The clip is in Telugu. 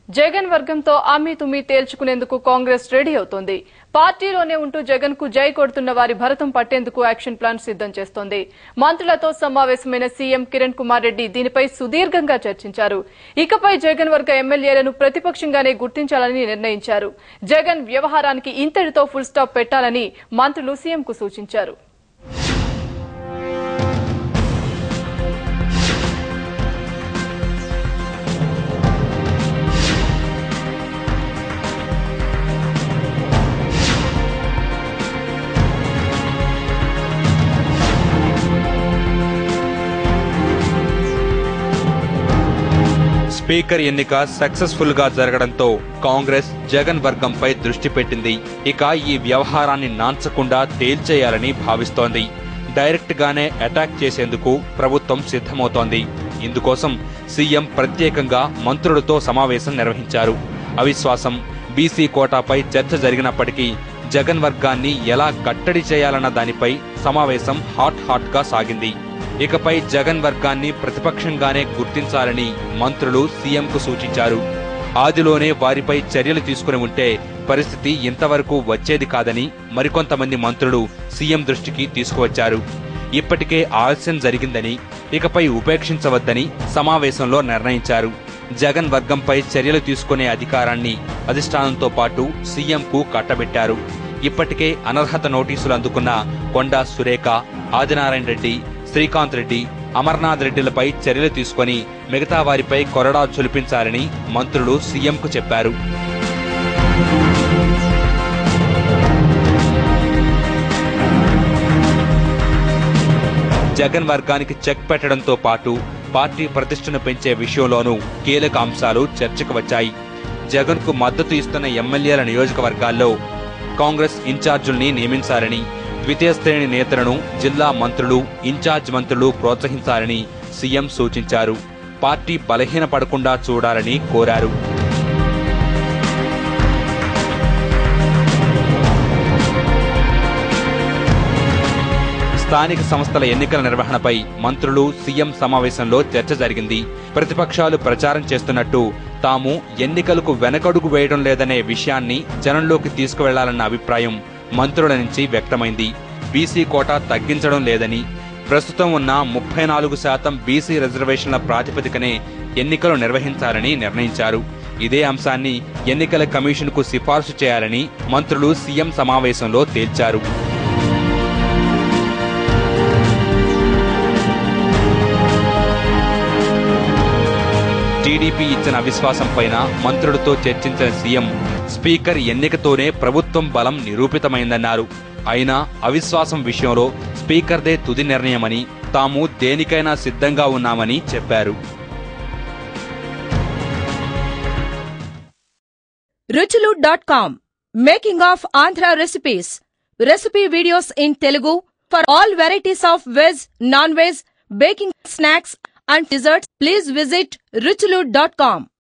జగన్ వర్గంతో ఆమీ తేల్చుకునేందుకు కాంగ్రెస్ రెడీ అవుతోంది. పార్టీలోనే ఉంటూ జగన్ కు జై కొడుతున్న వారి భరతం పట్టేందుకు యాక్షన్ ప్లాన్ సిద్దం చేస్తోంది. మంత్రులతో సమావేశమైన సీఎం కిరణ్ కుమార్ రెడ్డి దీనిపై సుదీర్ఘంగా చర్చించారు. ఇకపై జగన్ వర్గ ఎమ్మెల్యేలను ప్రతిపక్షంగానే గుర్తించాలని నిర్ణయించారు. జగన్ వ్యవహారానికి ఇంతటితో ఫుల్ స్టాప్ పెట్టాలని మంత్రులు సీఎంకు సూచించారు. స్పీకర్ ఎన్నిక సక్సెస్ఫుల్ గా జరగడంతో కాంగ్రెస్ జగన్ వర్గంపై దృష్టి పెట్టింది. ఇక ఈ వ్యవహారాన్ని నాంచకుండా తేల్చేయాలని భావిస్తోంది. డైరెక్ట్ గానే అటాక్ చేసేందుకు ప్రభుత్వం సిద్ధమవుతోంది. ఇందుకోసం సీఎం ప్రత్యేకంగా మంత్రులతో సమావేశం నిర్వహించారు. అవిశ్వాసం, బీసీ కోటాపై చర్చ జరిగినప్పటికీ జగన్ వర్గాన్ని ఎలా కట్టడి చేయాలన్న దానిపై సమావేశం హాట్ గా సాగింది. ఇకపై జగన్ వర్గాన్ని ప్రతిపక్షంగానే గుర్తించాలని మంత్రులు సీఎంకు సూచించారు. ఆదిలోనే వారిపై చర్యలు తీసుకుని ఉంటే పరిస్థితి ఇంతవరకు వచ్చేది కాదని మరికొంతమంది మంత్రులు సీఎం దృష్టికి తీసుకువచ్చారు. ఇప్పటికే ఆలస్యం జరిగిందని, ఇకపై ఉపేక్షించవద్దని సమావేశంలో నిర్ణయించారు. జగన్ వర్గంపై చర్యలు తీసుకునే అధికారాన్ని అధిష్టానంతో పాటు సీఎంకు కట్టబెట్టారు. ఇప్పటికే అనర్హత నోటీసులు అందుకున్న కొండా సురేఖ, ఆదినారాయణ రెడ్డి, శ్రీకాంత్ రెడ్డి, అమర్నాథ్ రెడ్డిలపై చర్యలు తీసుకుని మిగతా వారిపై కొరడా ఝులిపించాలని మంత్రులు సీఎంకు చెప్పారు. జగన్ వర్గానికి చెక్ పెట్టడంతో పాటు పార్టీ ప్రతిష్టను పెంచే విషయంలోనూ కీలక అంశాలు చర్చకు వచ్చాయి. జగన్ కు మద్దతు ఇస్తున్న ఎమ్మెల్యేల నియోజకవర్గాల్లో కాంగ్రెస్ ఇన్ఛార్జుల్ని నియమించాలని, ద్వితీయ శ్రేణి నేతలను జిల్లా మంత్రులు, ఇన్ఛార్జ్ మంత్రులు ప్రోత్సహించాలని సీఎం సూచించారు. పార్టీ బలహీనపడకుండా చూడాలని కోరారు. స్థానిక సంస్థల ఎన్నికల నిర్వహణపై మంత్రులు, సీఎం సమావేశంలో చర్చ జరిగింది. ప్రతిపక్షాలు ప్రచారం చేస్తున్నట్టు తాము ఎన్నికలకు వెనకడుగు వేయడం లేదనే విషయాన్ని జనంలోకి తీసుకువెళ్లాలన్న అభిప్రాయం మంత్రుల నుంచి వ్యక్తమైంది. బీసీ కోటా తగ్గించడం లేదని, ప్రస్తుతం ఉన్న 34% బీసీ రిజర్వేషన్ల ప్రాతిపదికనే ఎన్నికలు నిర్వహించాలని నిర్ణయించారు. ఇదే అంశాన్ని ఎన్నికల కమిషన్కు సిఫార్సు చేయాలని మంత్రులు సీఎం సమావేశంలో తేల్చారు. టీడీపీ ఇచ్చిన అవిశ్వాసంపైన మంత్రులతో చర్చించిన సీఎం స్పీకర్ ఎన్నికతోనే ప్రభుత్వం బలం నిరూపితమైందన్నారు. అయినా అవిశ్వాసం విషయంలో స్పీకర్దే తుది నిర్ణయమని, తాము దేనికైనా సిద్ధంగా ఉన్నామని చెప్పారు. ruchulu.com Making of Andhra recipes. Recipe videos in Telugu for all varieties of veg, non-veg, baking snacks and desserts. Please visit ruchulu.com.